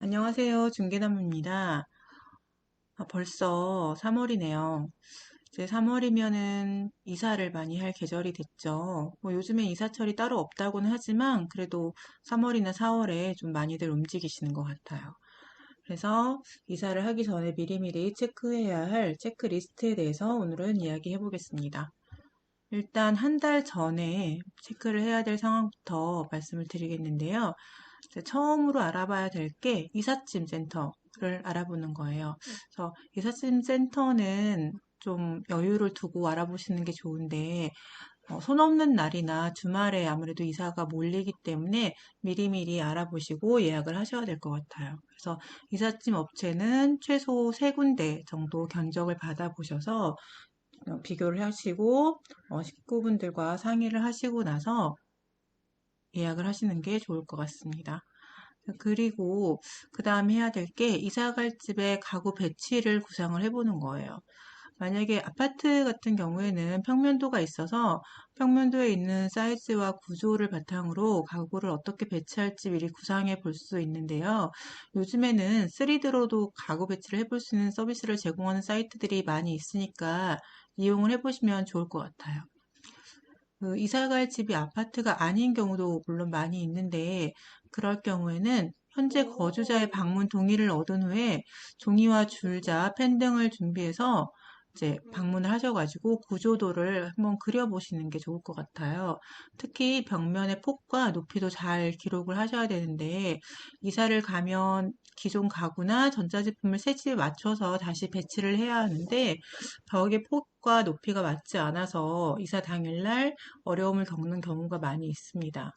안녕하세요. 중개나무입니다. 벌써 3월이네요. 이제 3월이면은 이사를 많이 할 계절이 됐죠. 요즘엔 이사철이 따로 없다고는 하지만 그래도 3월이나 4월에 좀 많이들 움직이시는 것 같아요. 그래서 이사를 하기 전에 미리미리 체크해야 할 체크리스트에 대해서 오늘은 이야기해 보겠습니다. 일단 한 달 전에 체크를 해야 될 상황부터 말씀을 드리겠는데요. 이제 처음으로 알아봐야 될 게 이삿짐 센터를 알아보는 거예요. 그래서 이삿짐 센터는 좀 여유를 두고 알아보시는 게 좋은데, 손 없는 날이나 주말에 아무래도 이사가 몰리기 때문에 미리미리 알아보시고 예약을 하셔야 될 것 같아요. 그래서 이삿짐 업체는 최소 세 군데 정도 견적을 받아보셔서 비교를 하시고 식구분들과 상의를 하시고 나서 예약을 하시는 게 좋을 것 같습니다. 그리고 그 다음에 해야 될 게 이사 갈 집의 가구 배치를 구상을 해보는 거예요. 만약에 아파트 같은 경우에는 평면도가 있어서 평면도에 있는 사이즈와 구조를 바탕으로 가구를 어떻게 배치할지 미리 구상해 볼 수 있는데요. 요즘에는 3D로도 가구 배치를 해볼 수 있는 서비스를 제공하는 사이트들이 많이 있으니까 이용을 해보시면 좋을 것 같아요. 이사 갈 집이 아파트가 아닌 경우도 물론 많이 있는데, 그럴 경우에는 현재 거주자의 방문 동의를 얻은 후에 종이와 줄자, 펜 등을 준비해서 이제 방문을 하셔가지고 구조도를 한번 그려보시는 게 좋을 것 같아요. 특히 벽면의 폭과 높이도 잘 기록을 하셔야 되는데, 이사를 가면 기존 가구나 전자제품을 새 집에 맞춰서 다시 배치를 해야 하는데, 벽의 폭과 높이가 맞지 않아서 이사 당일날 어려움을 겪는 경우가 많이 있습니다.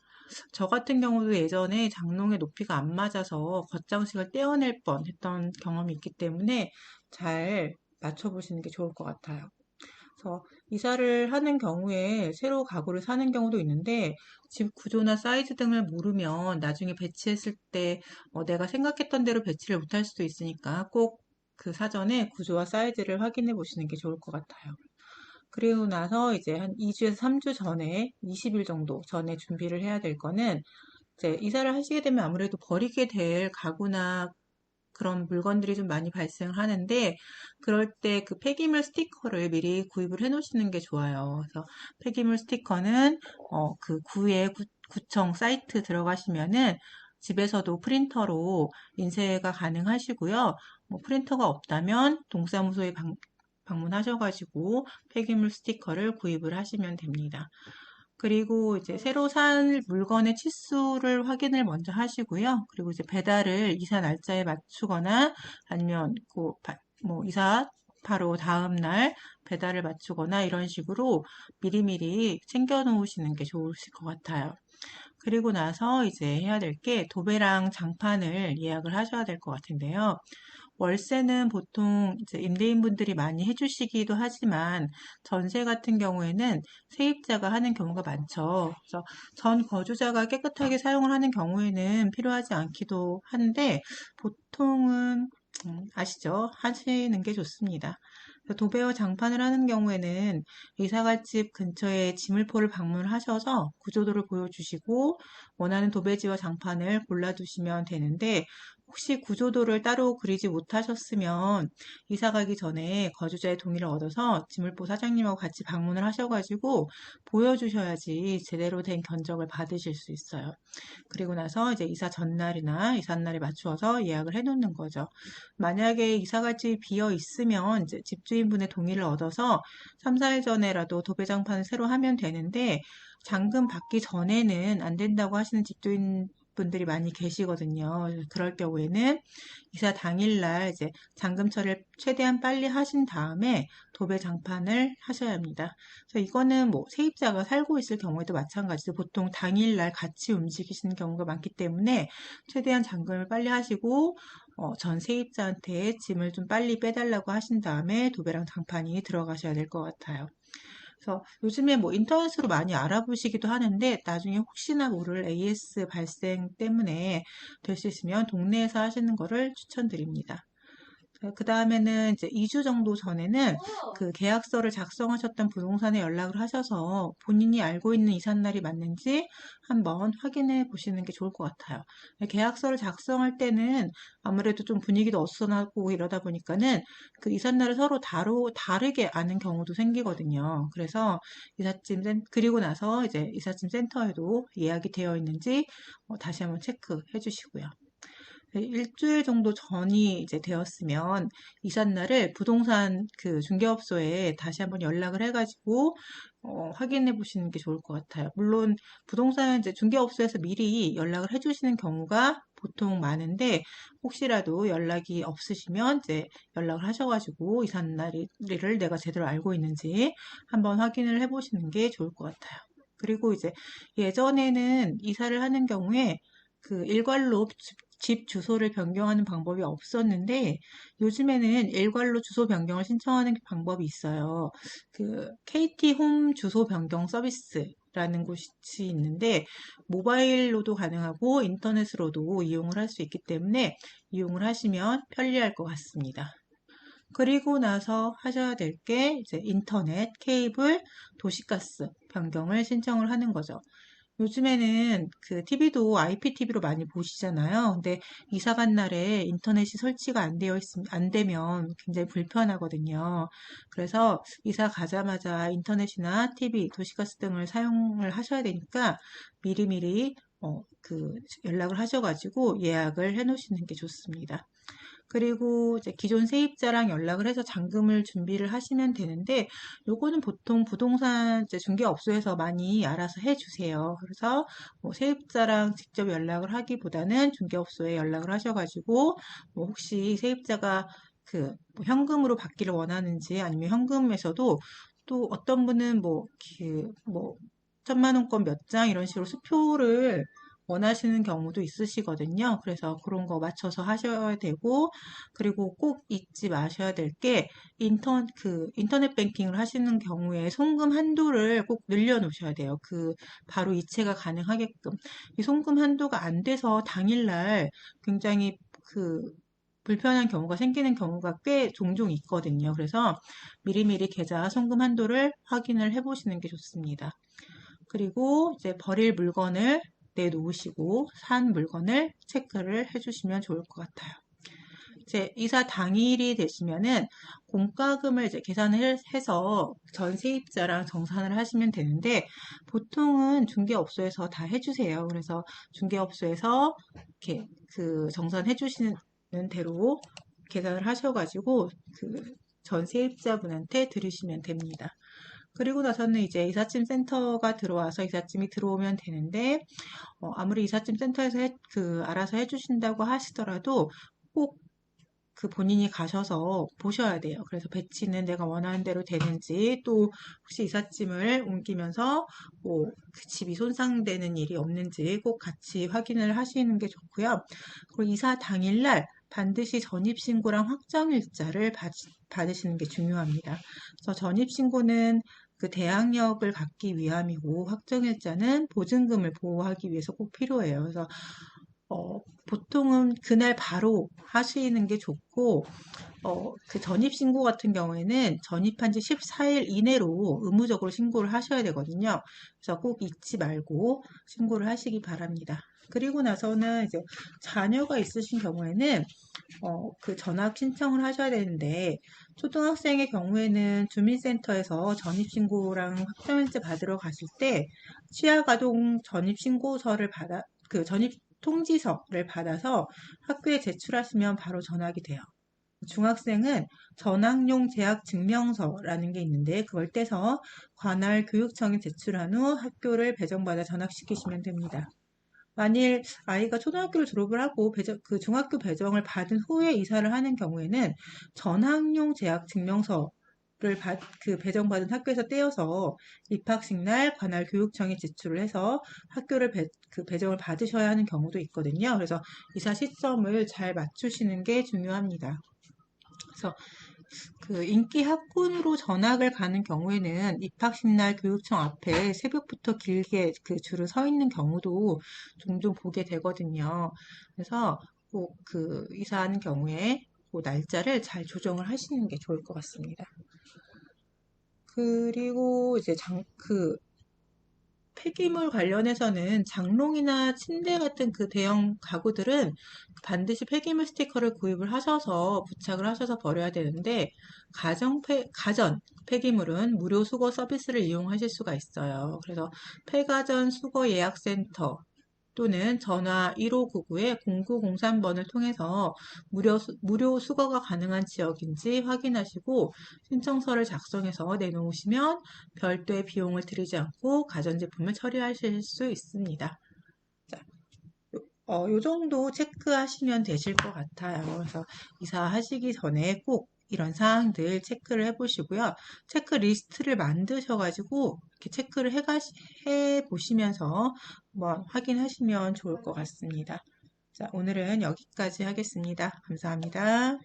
저 같은 경우도 예전에 장롱의 높이가 안 맞아서 겉장식을 떼어낼 뻔했던 경험이 있기 때문에 잘 맞춰보시는 게 좋을 것 같아요. 그래서 이사를 하는 경우에 새로 가구를 사는 경우도 있는데 집 구조나 사이즈 등을 모르면 나중에 배치했을 때 내가 생각했던 대로 배치를 못할 수도 있으니까 꼭 그 사전에 구조와 사이즈를 확인해 보시는 게 좋을 것 같아요. 그리고 나서 이제 한 2주에서 3주 전에, 20일 정도 전에 준비를 해야 될 거는 이제 이사를 하시게 되면 아무래도 버리게 될 가구나 그런 물건들이 좀 많이 발생하는데 그럴 때 그 폐기물 스티커를 미리 구입을 해 놓으시는 게 좋아요. 그래서 폐기물 스티커는 그 구청 사이트 들어가시면은 집에서도 프린터로 인쇄가 가능하시고요. 프린터가 없다면 동사무소에 방문하셔가지고 폐기물 스티커를 구입을 하시면 됩니다. 그리고 이제 새로 산 물건의 치수를 확인을 먼저 하시고요. 그리고 이제 배달을 이사 날짜에 맞추거나 아니면 뭐 이사 바로 다음 날 배달을 맞추거나 이런 식으로 미리미리 챙겨 놓으시는 게 좋으실 것 같아요. 그리고 나서 이제 해야 될 게 도배랑 장판을 예약을 하셔야 될 것 같은데요. 월세는 보통 이제 임대인분들이 많이 해주시기도 하지만 전세 같은 경우에는 세입자가 하는 경우가 많죠. 그래서 전 거주자가 깨끗하게 사용을 하는 경우에는 필요하지 않기도 한데 보통은 아시죠? 하시는 게 좋습니다. 도배와 장판을 하는 경우에는 이사갈 집 근처에 지물포를 방문하셔서 구조도를 보여주시고 원하는 도배지와 장판을 골라두시면 되는데 혹시 구조도를 따로 그리지 못하셨으면 이사 가기 전에 거주자의 동의를 얻어서 지물포 사장님하고 같이 방문을 하셔가지고 보여주셔야지 제대로 된 견적을 받으실 수 있어요. 그리고 나서 이제 이사 전날이나 이삿날에 맞추어서 예약을 해놓는 거죠. 만약에 이사 갈 집이 비어 있으면 이제 집주인분의 동의를 얻어서 3, 4일 전에라도 도배장판을 새로 하면 되는데 잔금 받기 전에는 안 된다고 하시는 집주인 분들이 많이 계시거든요. 그럴 경우에는 이사 당일날 이제 잔금 처리를 최대한 빨리 하신 다음에 도배 장판을 하셔야 합니다. 그래서 이거는 뭐 세입자가 살고 있을 경우에도 마찬가지로 보통 당일날 같이 움직이시는 경우가 많기 때문에 최대한 잔금을 빨리 하시고 전 세입자한테 짐을 좀 빨리 빼달라고 하신 다음에 도배랑 장판이 들어가셔야 될 것 같아요. 그래서 요즘에 뭐 인터넷으로 많이 알아보시기도 하는데 나중에 혹시나 모를 AS 발생 때문에 될 수 있으면 동네에서 하시는 거를 추천드립니다. 그 다음에는 이제 2주 정도 전에는 그 계약서를 작성하셨던 부동산에 연락을 하셔서 본인이 알고 있는 이삿날이 맞는지 한번 확인해 보시는 게 좋을 것 같아요. 계약서를 작성할 때는 아무래도 좀 분위기도 어수선하고 이러다 보니까는 그 이삿날을 서로 다르게 아는 경우도 생기거든요. 그래서 그리고 나서 이제 이삿짐 센터에도 예약이 되어 있는지 다시 한번 체크해 주시고요. 일주일 정도 전이 이제 되었으면 이삿날을 부동산 그 중개업소에 다시 한번 연락을 해가지고 확인해 보시는 게 좋을 것 같아요. 물론 부동산 이제 중개업소에서 미리 연락을 해주시는 경우가 보통 많은데 혹시라도 연락이 없으시면 이제 연락을 하셔가지고 이삿날을 내가 제대로 알고 있는지 한번 확인을 해보시는 게 좋을 것 같아요. 그리고 이제 예전에는 이사를 하는 경우에 그 일괄로 집 주소를 변경하는 방법이 없었는데 요즘에는 일괄로 주소 변경을 신청하는 방법이 있어요. 그 KT 홈 주소 변경 서비스라는 곳이 있는데 모바일로도 가능하고 인터넷으로도 이용을 할 수 있기 때문에 이용을 하시면 편리할 것 같습니다. 그리고 나서 하셔야 될 게 이제 인터넷, 케이블, 도시가스 변경을 신청을 하는 거죠. 요즘에는 그 TV도 IPTV로 많이 보시잖아요. 근데 이사 간 날에 인터넷이 설치가 안 되면 굉장히 불편하거든요. 그래서 이사 가자마자 인터넷이나 TV, 도시가스 등을 사용을 하셔야 되니까 미리미리 그 연락을 하셔가지고 예약을 해 놓으시는 게 좋습니다. 그리고 이제 기존 세입자랑 연락을 해서 잔금을 준비를 하시면 되는데 요거는 보통 부동산 이제 중개업소에서 많이 알아서 해주세요. 그래서 뭐 세입자랑 직접 연락을 하기보다는 중개업소에 연락을 하셔가지고 뭐 혹시 세입자가 그뭐 현금으로 받기를 원하는지 아니면 현금에서도 또 어떤 분은 뭐 1,000만 원권 몇 장 이런 식으로 수표를 원하시는 경우도 있으시거든요. 그래서 그런 거 맞춰서 하셔야 되고, 그리고 꼭 잊지 마셔야 될 게, 인터넷 뱅킹을 하시는 경우에 송금 한도를 꼭 늘려놓으셔야 돼요. 바로 이체가 가능하게끔. 이 송금 한도가 안 돼서 당일날 굉장히 불편한 경우가 생기는 경우가 꽤 종종 있거든요. 그래서 미리미리 계좌 송금 한도를 확인을 해보시는 게 좋습니다. 그리고 이제 버릴 물건을 내놓으시고 산 물건을 체크를 해주시면 좋을 것 같아요. 이제 이사 당일이 되시면은 공과금을 이제 계산을 해서 전 세입자랑 정산을 하시면 되는데 보통은 중개업소에서 다 해주세요. 그래서 중개업소에서 이렇게 정산해 주시는 대로 계산을 하셔가지고 전 세입자분한테 들으시면 됩니다. 그리고 나서는 이제 이삿짐 센터가 들어와서 이삿짐이 들어오면 되는데, 아무리 이삿짐 센터에서 알아서 해주신다고 하시더라도 꼭 본인이 가셔서 보셔야 돼요. 그래서 배치는 내가 원하는 대로 되는지, 또 혹시 이삿짐을 옮기면서 그 집이 손상되는 일이 없는지 꼭 같이 확인을 하시는 게 좋고요. 그리고 이사 당일날 반드시 전입신고랑 확정일자를 받으시는 게 중요합니다. 그래서 전입신고는 대항력을 받기 위함이고 확정일자는 보증금을 보호하기 위해서 꼭 필요해요. 그래서 보통은 그날 바로 하시는 게 좋고, 전입신고 같은 경우에는 전입한 지 14일 이내로 의무적으로 신고를 하셔야 되거든요. 그래서 꼭 잊지 말고 신고를 하시기 바랍니다. 그리고 나서는 이제 자녀가 있으신 경우에는 전학 신청을 하셔야 되는데 초등학생의 경우에는 주민센터에서 전입신고랑 확정일자 받으러 가실 때 취약아동 전입신고서를 전입 통지서를 받아서 학교에 제출하시면 바로 전학이 돼요. 중학생은 전학용 재학 증명서라는 게 있는데 그걸 떼서 관할 교육청에 제출한 후 학교를 배정받아 전학시키시면 됩니다. 만일 아이가 초등학교를 졸업을 하고 중학교 배정을 받은 후에 이사를 하는 경우에는 전학용 재학 증명서를 배정받은 학교에서 떼어서 입학식 날 관할 교육청에 제출을 해서 학교를 배정을 받으셔야 하는 경우도 있거든요. 그래서 이사 시점을 잘 맞추시는 게 중요합니다. 그래서 인기 학군으로 전학을 가는 경우에는 입학식 날 교육청 앞에 새벽부터 길게 줄을 서 있는 경우도 종종 보게 되거든요. 그래서 꼭 이사하는 경우에 그 날짜를 잘 조정을 하시는 게 좋을 것 같습니다. 그리고 이제 폐기물 관련해서는 장롱이나 침대 같은 그 대형 가구들은 반드시 폐기물 스티커를 구입을 하셔서 부착을 하셔서 버려야 되는데, 가전 폐기물은 무료 수거 서비스를 이용하실 수가 있어요. 그래서 폐가전 수거 예약센터 또는 전화 1599에 0903번을 통해서 무료 수거가 가능한 지역인지 확인하시고 신청서를 작성해서 내놓으시면 별도의 비용을 들이지 않고 가전제품을 처리하실 수 있습니다. 자, 요 정도 체크하시면 되실 것 같아요. 그래서 이사하시기 전에 꼭 이런 사항들 체크를 해보시고요. 체크리스트를 만드셔가지고 이렇게 체크를 해보시면서 한번 확인하시면 좋을 것 같습니다. 자, 오늘은 여기까지 하겠습니다. 감사합니다.